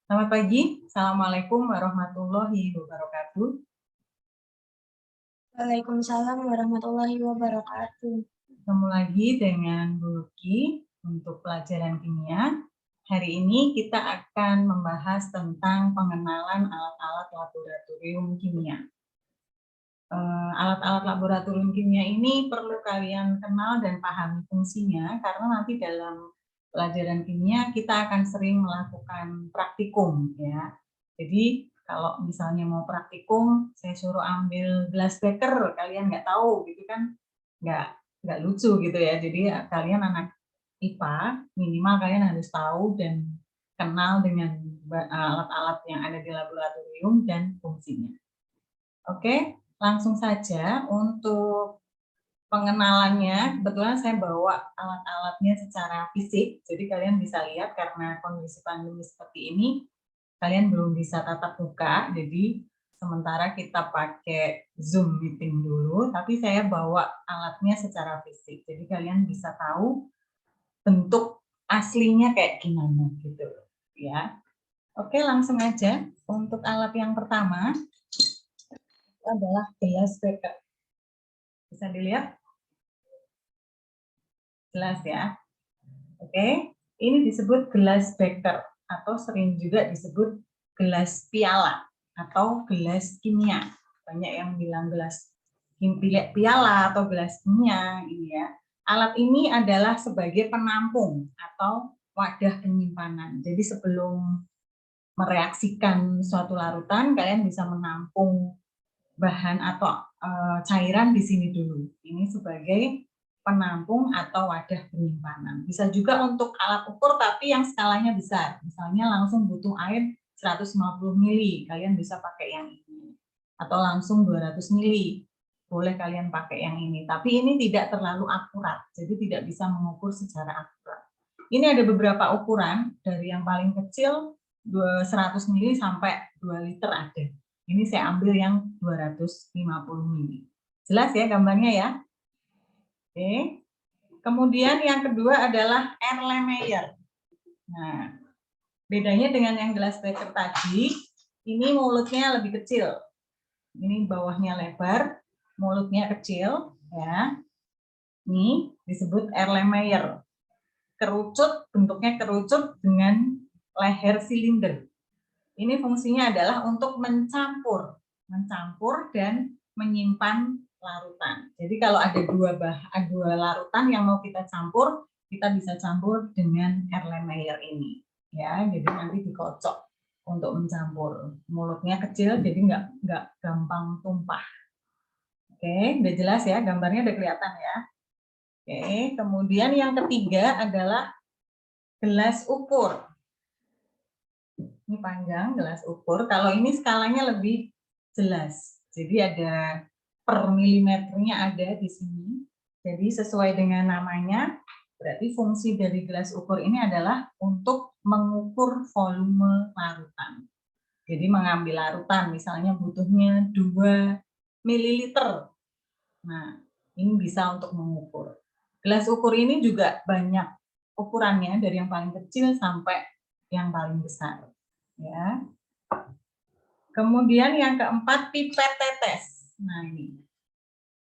Selamat pagi, Assalamualaikum warahmatullahi wabarakatuh. Waalaikumsalam warahmatullahi wabarakatuh. Ketemu lagi dengan Bu Luki untuk pelajaran kimia. Hari ini kita akan membahas tentang pengenalan alat-alat laboratorium kimia. Alat-alat laboratorium kimia ini perlu kalian kenal dan pahami fungsinya, karena nanti dalam pelajaran kimia kita akan sering melakukan praktikum, ya. Jadi kalau misalnya mau praktikum, saya suruh ambil gelas beker, kalian nggak tahu, gitu kan, nggak nggak lucu gitu ya. Jadi kalian anak IPA, minimal kalian harus tahu dan kenal dengan alat-alat yang ada di laboratorium dan fungsinya. Oke, langsung saja untuk pengenalannya. Kebetulan saya bawa alat-alatnya secara fisik, jadi kalian bisa lihat karena kondisi pandemi seperti ini, kalian belum bisa tatap muka, jadi sementara kita pakai Zoom meeting dulu, tapi saya bawa alatnya secara fisik, jadi kalian bisa tahu bentuk aslinya kayak gimana gitu ya. Oke, langsung aja. Untuk alat yang pertama itu adalah gelas beker. Bisa dilihat? Jelas ya. Oke, ini disebut gelas beker atau sering juga disebut gelas piala atau gelas kimia. Banyak yang bilang gelas piala atau gelas kimia ini ya. Alat ini adalah sebagai penampung atau wadah penyimpanan. Jadi sebelum mereaksikan suatu larutan, kalian bisa menampung bahan atau cairan di sini dulu. Ini sebagai penampung atau wadah penyimpanan. Bisa juga untuk alat ukur tapi yang skalanya besar. Misalnya langsung butuh air 150 mili, kalian bisa pakai yang ini. Atau langsung 200 mili, boleh kalian pakai yang ini. Tapi ini tidak terlalu akurat, jadi tidak bisa mengukur secara akurat. Ini ada beberapa ukuran, dari yang paling kecil 100 mili sampai 2 liter ada. Ini saya ambil yang 250 mili. Jelas ya gambarnya ya? Oke. Kemudian yang kedua adalah Erlenmeyer. Nah, bedanya dengan yang gelas beker tadi, ini mulutnya lebih kecil. Ini bawahnya lebar, mulutnya kecil, ya. Ini disebut Erlenmeyer. Kerucut, bentuknya kerucut dengan leher silinder. Ini fungsinya adalah untuk mencampur dan menyimpan larutan. Jadi kalau ada dua larutan yang mau kita campur, kita bisa campur dengan Erlenmeyer ini. Ya, jadi nanti dikocok untuk mencampur. Mulutnya kecil, jadi nggak gampang tumpah. Oke, udah jelas ya, gambarnya udah kelihatan ya. Oke, kemudian yang ketiga adalah gelas ukur. Ini panjang gelas ukur. Kalau ini skalanya lebih jelas. Jadi ada per milimeternya ada di sini. Jadi sesuai dengan namanya, berarti fungsi dari gelas ukur ini adalah untuk mengukur volume larutan. Jadi mengambil larutan, misalnya butuhnya 2 mililiter. Nah, ini bisa untuk mengukur. Gelas ukur ini juga banyak ukurannya, dari yang paling kecil sampai yang paling besar. Ya. Kemudian yang keempat, pipet tetes. Nah, ini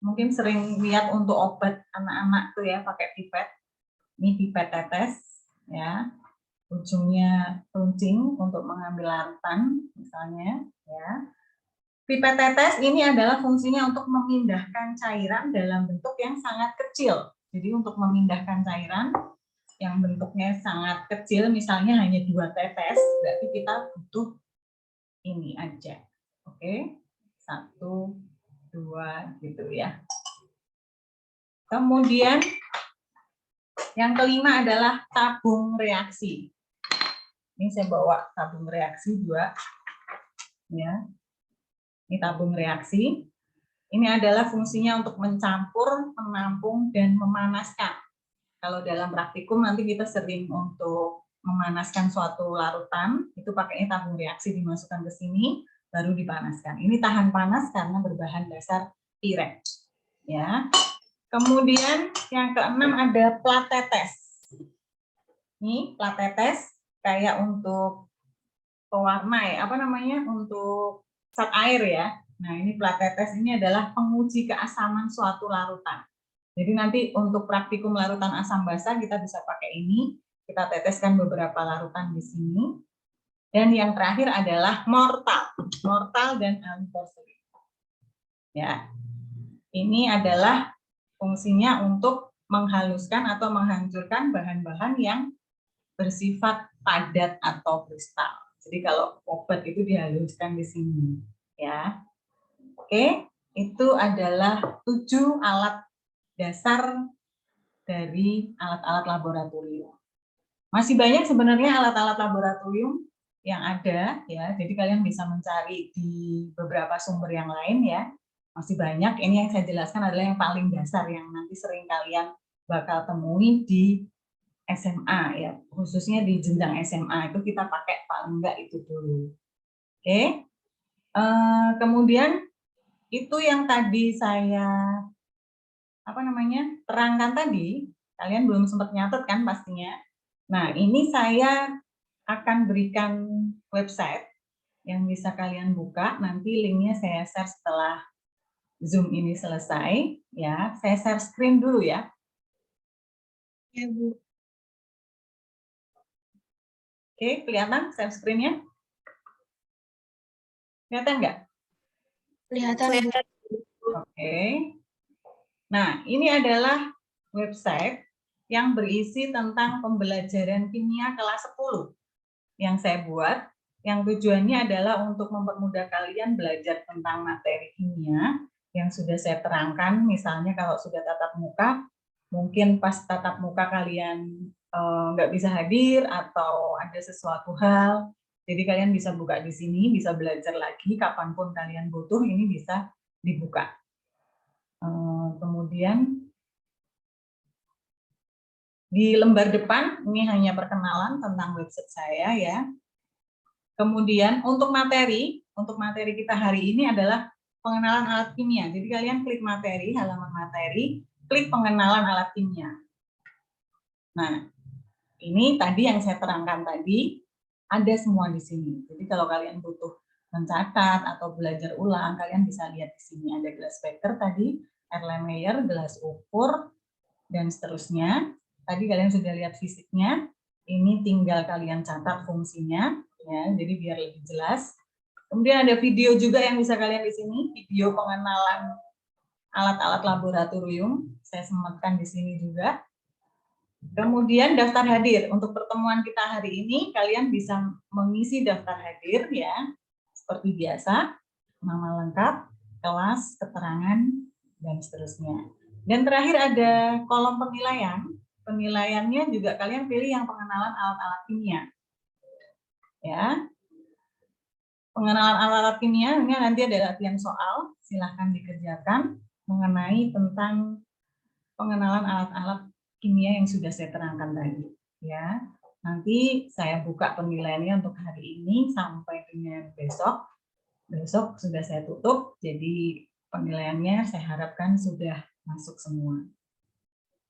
mungkin sering lihat untuk obat anak-anak tuh ya pakai pipet. Ini pipet tetes, ya. Ujungnya runcing untuk mengambil larutan, misalnya, ya. Pipet tetes ini adalah fungsinya untuk memindahkan cairan dalam bentuk yang sangat kecil. Jadi untuk memindahkan cairan yang bentuknya sangat kecil, misalnya hanya 2 tetes, berarti kita butuh ini aja. Oke, 1, 2 gitu ya. Kemudian yang kelima adalah tabung reaksi. Ini saya bawa tabung reaksi juga. Ya. Ini tabung reaksi. Ini adalah fungsinya untuk mencampur, menampung, dan memanaskan. Kalau dalam praktikum nanti kita sering untuk memanaskan suatu larutan, itu pakainya tabung reaksi, dimasukkan ke sini, baru dipanaskan. Ini tahan panas karena berbahan dasar Pirex. Ya. Kemudian yang keenam ada plat tetes. Ini plat tetes kayak untuk pewarna ya, apa namanya, untuk zat air ya. Nah, ini plat tetes ini adalah penguji keasaman suatu larutan. Jadi nanti untuk praktikum larutan asam basa kita bisa pakai ini. Kita teteskan beberapa larutan di sini. Dan yang terakhir adalah mortal dan aliporselin. Ya, ini adalah fungsinya untuk menghaluskan atau menghancurkan bahan-bahan yang bersifat padat atau kristal. Jadi kalau obat itu dihaluskan di sini, ya. Oke, itu adalah 7 alat dasar dari alat-alat laboratorium. Masih banyak sebenarnya alat-alat laboratorium yang ada, ya. Jadi kalian bisa mencari di beberapa sumber yang lain, ya. Masih banyak. Ini yang saya jelaskan adalah yang paling dasar yang nanti sering kalian bakal temui di SMA, ya. Khususnya di jenjang SMA itu kita pakai paling enggak itu dulu. Oke. Kemudian itu yang tadi saya terangkan tadi, kalian belum sempat nyatet kan pastinya. Nah, ini saya akan berikan website yang bisa kalian buka, nanti linknya saya share setelah Zoom ini selesai, ya. Saya share screen dulu ya. Ya, Bu. Oke, kelihatan share screen-nya? Kelihatan nggak? Kelihatan, Bu. Oke. Nah, ini adalah website yang berisi tentang pembelajaran kimia kelas 10 yang saya buat, yang tujuannya adalah untuk mempermudah kalian belajar tentang materi kimia yang sudah saya terangkan. Misalnya kalau sudah tatap muka, mungkin pas tatap muka kalian nggak bisa hadir atau ada sesuatu hal, jadi kalian bisa buka di sini, bisa belajar lagi kapanpun kalian butuh, ini bisa dibuka. Kemudian di lembar depan ini hanya perkenalan tentang website saya ya. Kemudian untuk materi kita hari ini adalah pengenalan alat kimia. Jadi kalian klik materi, halaman materi, klik pengenalan alat kimia. Nah, ini tadi yang saya terangkan tadi ada semua di sini. Jadi kalau kalian butuh mencatat atau belajar ulang, kalian bisa lihat di sini ada gelas Becker tadi, Erlenmeyer, gelas ukur, dan seterusnya. Tadi kalian sudah lihat fisiknya, ini tinggal kalian catat fungsinya, ya, jadi biar lebih jelas. Kemudian ada video juga yang bisa kalian di sini, video pengenalan alat-alat laboratorium, saya sematkan di sini juga. Kemudian daftar hadir, untuk pertemuan kita hari ini, kalian bisa mengisi daftar hadir, ya, seperti biasa, nama lengkap, kelas, keterangan, dan seterusnya. Dan terakhir ada kolom penilaian. Penilaiannya juga kalian pilih yang pengenalan alat-alat kimia. Ya. Pengenalan alat-alat kimia, ini nanti ada latihan soal, silahkan dikerjakan mengenai tentang pengenalan alat-alat kimia yang sudah saya terangkan tadi. Ya. Nanti saya buka penilaiannya untuk hari ini sampai dengan besok. Besok sudah saya tutup, jadi penilaiannya saya harapkan sudah masuk semua.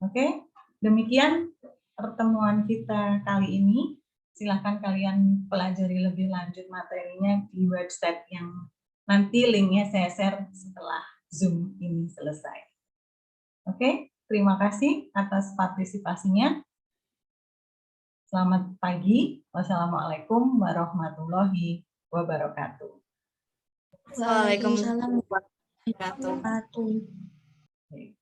Oke, demikian pertemuan kita kali ini. Silahkan kalian pelajari lebih lanjut materinya di website yang nanti linknya saya share setelah Zoom ini selesai. Oke, terima kasih atas partisipasinya. Selamat pagi. Wassalamualaikum warahmatullahi wabarakatuh. Waalaikumsalam warahmatullahi wabarakatuh.